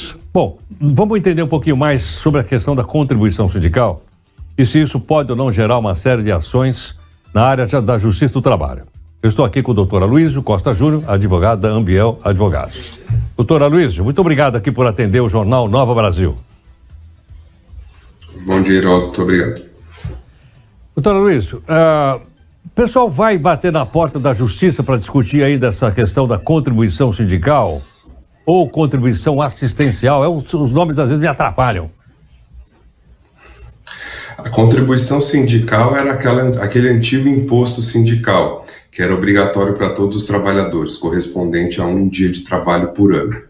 Luiz, bom, vamos entender um pouquinho mais sobre a questão da contribuição sindical e se isso pode ou não gerar uma série de ações na área da Justiça do Trabalho. Eu estou aqui com o doutor Aloysio Costa Júnior, advogado da Ambiel Advogados. Doutor Aloysio, muito obrigado aqui por atender o Jornal Nova Brasil. Bom dia, Heródoto, muito obrigado. Doutor Aloysio, o pessoal vai bater na porta da Justiça para discutir aí dessa questão da contribuição sindical ou contribuição assistencial? Os nomes às vezes me atrapalham. A contribuição sindical era aquele antigo imposto sindical, que era obrigatório para todos os trabalhadores, correspondente a um dia de trabalho por ano.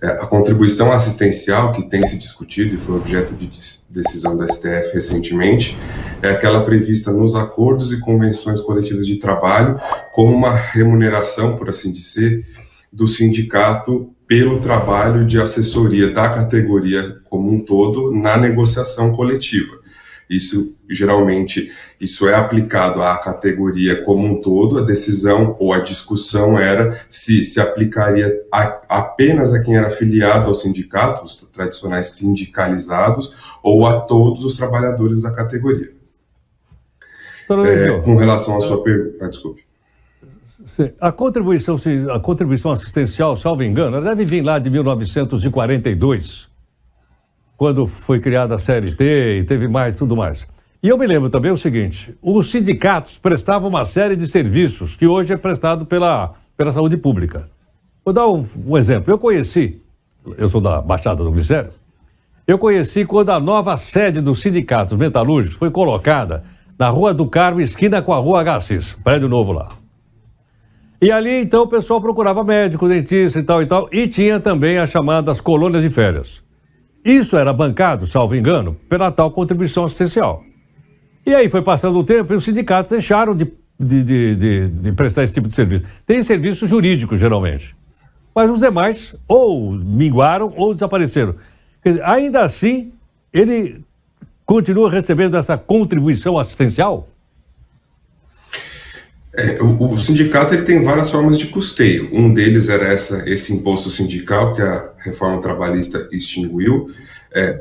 A contribuição assistencial, que tem se discutido e foi objeto de decisão da STF recentemente, é aquela prevista nos acordos e convenções coletivas de trabalho como uma remuneração, por assim dizer, do sindicato pelo trabalho de assessoria da categoria como um todo na negociação coletiva. Isso é aplicado à categoria como um todo. A decisão ou a discussão era se aplicaria apenas a quem era afiliado ao sindicato, os tradicionais sindicalizados, ou a todos os trabalhadores da categoria. Com relação à sua pergunta, desculpe. A contribuição assistencial, salvo engano, ela deve vir lá de 1942, quando foi criada a CLT e teve mais, tudo mais. E eu me lembro também o seguinte, os sindicatos prestavam uma série de serviços que hoje é prestado pela saúde pública. Vou dar um exemplo. Eu sou da Baixada do Glicério, eu conheci quando a nova sede dos sindicatos metalúrgicos foi colocada na Rua do Carmo, esquina com a Rua H6, prédio novo lá. E ali, então, o pessoal procurava médico, dentista e tal, e tinha também as chamadas colônias de férias. Isso era bancado, salvo engano, pela tal contribuição assistencial. E aí foi passando o tempo e os sindicatos deixaram de prestar esse tipo de serviço. Tem serviço jurídico, geralmente. Mas os demais ou minguaram ou desapareceram. Quer dizer, ainda assim, ele continua recebendo essa contribuição assistencial? O sindicato ele tem várias formas de custeio. Um deles era esse imposto sindical que a reforma trabalhista extinguiu.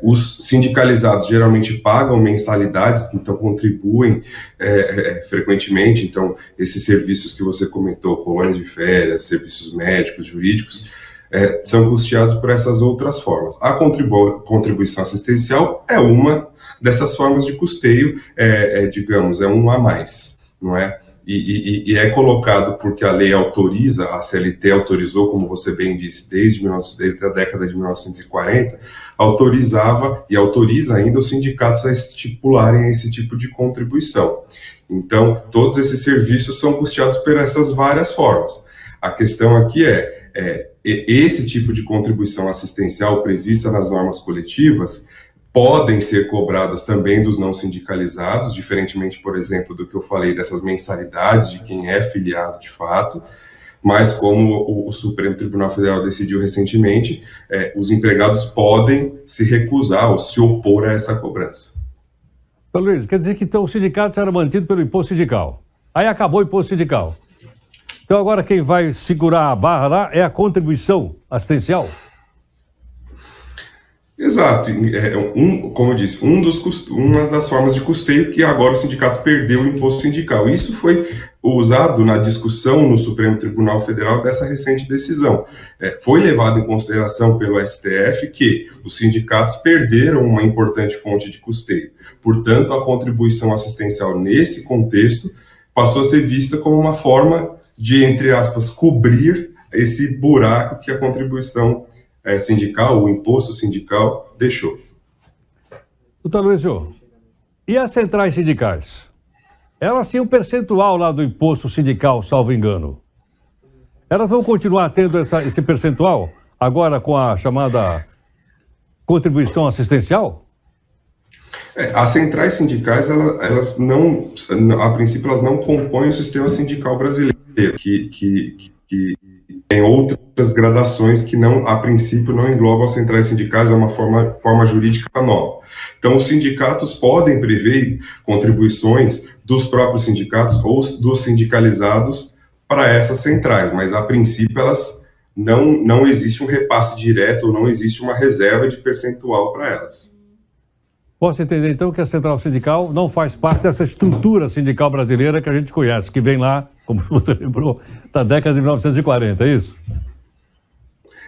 Os sindicalizados geralmente pagam mensalidades, então contribuem frequentemente. Então, esses serviços que você comentou, colônia de férias, serviços médicos, jurídicos, são custeados por essas outras formas. A contribuição assistencial é uma dessas formas de custeio, digamos, é um a mais, não é? E é colocado porque a lei autoriza, a CLT autorizou, como você bem disse, desde a década de 1940, autorizava e autoriza ainda os sindicatos a estipularem esse tipo de contribuição. Então, todos esses serviços são custeados por essas várias formas. A questão aqui esse tipo de contribuição assistencial prevista nas normas coletivas podem ser cobradas também dos não sindicalizados, diferentemente, por exemplo, do que eu falei dessas mensalidades de quem é filiado de fato, mas como o Supremo Tribunal Federal decidiu recentemente, os empregados podem se recusar ou se opor a essa cobrança. Então, Luiz, quer dizer que então, o sindicato era mantido pelo imposto sindical. Aí acabou o imposto sindical. Então agora quem vai segurar a barra lá é a contribuição assistencial? Exato, como eu disse, uma das formas de custeio que agora o sindicato perdeu o imposto sindical. Isso foi usado na discussão no Supremo Tribunal Federal dessa recente decisão. Foi levado em consideração pelo STF que os sindicatos perderam uma importante fonte de custeio. Portanto, a contribuição assistencial nesse contexto passou a ser vista como uma forma de, entre aspas, cobrir esse buraco que a contribuição sindical, o imposto sindical, deixou. Doutor Aloysio, e as centrais sindicais? Elas têm um percentual lá do imposto sindical, salvo engano. Elas vão continuar tendo esse percentual, agora com a chamada contribuição assistencial? As centrais sindicais, elas não, a princípio, elas não compõem o sistema sindical brasileiro, que tem outras gradações que não, a princípio, não englobam as centrais sindicais, é uma forma jurídica nova. Então, os sindicatos podem prever contribuições dos próprios sindicatos ou dos sindicalizados para essas centrais, mas a princípio não existe um repasse direto ou não existe uma reserva de percentual para elas. Posso entender, então, que a Central Sindical não faz parte dessa estrutura sindical brasileira que a gente conhece, que vem lá, como você lembrou, da década de 1940, é isso?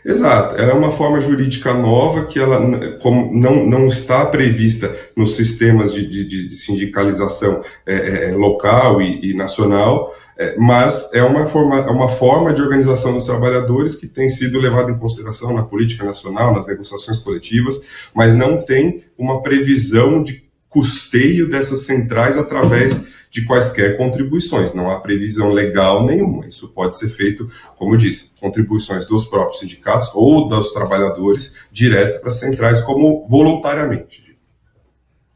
Exato, ela é uma forma jurídica nova que ela como não está prevista nos sistemas de sindicalização local e nacional, mas é uma forma de organização dos trabalhadores que tem sido levada em consideração na política nacional, nas negociações coletivas, mas não tem uma previsão de custeio dessas centrais através de quaisquer contribuições. Não há previsão legal nenhuma. Isso pode ser feito, como eu disse, contribuições dos próprios sindicatos ou dos trabalhadores direto para as centrais, como voluntariamente.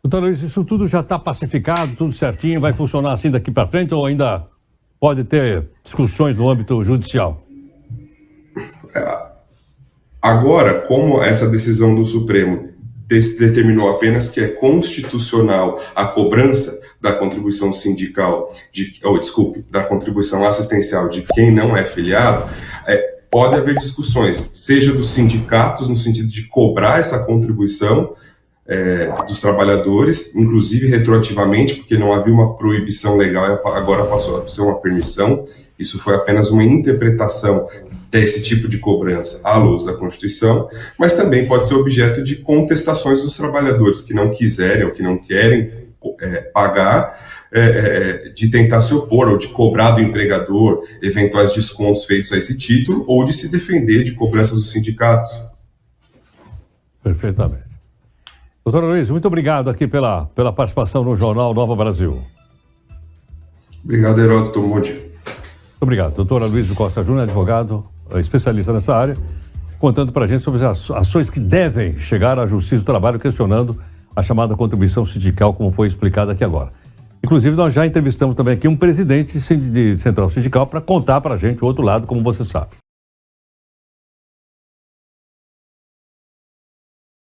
Doutor Luiz, isso tudo já está pacificado, tudo certinho, vai funcionar assim daqui para frente ou ainda pode ter discussões no âmbito judicial? Agora, como essa decisão do Supremo determinou apenas que é constitucional a cobrança da contribuição sindical, da contribuição assistencial de quem não é filiado, pode haver discussões, seja dos sindicatos, no sentido de cobrar essa contribuição dos trabalhadores, inclusive retroativamente, porque não havia uma proibição legal, agora passou a ser uma permissão. Isso foi apenas uma interpretação desse tipo de cobrança à luz da Constituição, mas também pode ser objeto de contestações dos trabalhadores que não quiserem ou que não querem pagar, de tentar se opor ou de cobrar do empregador eventuais descontos feitos a esse título ou de se defender de cobranças dos sindicatos. Perfeitamente. Doutor Luiz, muito obrigado aqui pela participação no Jornal Nova Brasil. Obrigado, Heródoto. Bom dia. Muito obrigado. Doutor Luiz Costa Júnior, advogado, especialista nessa área, contando para a gente sobre as ações que devem chegar à Justiça do Trabalho, questionando a chamada contribuição sindical, como foi explicado aqui agora. Inclusive, nós já entrevistamos também aqui um presidente de central sindical para contar para a gente o outro lado, como você sabe.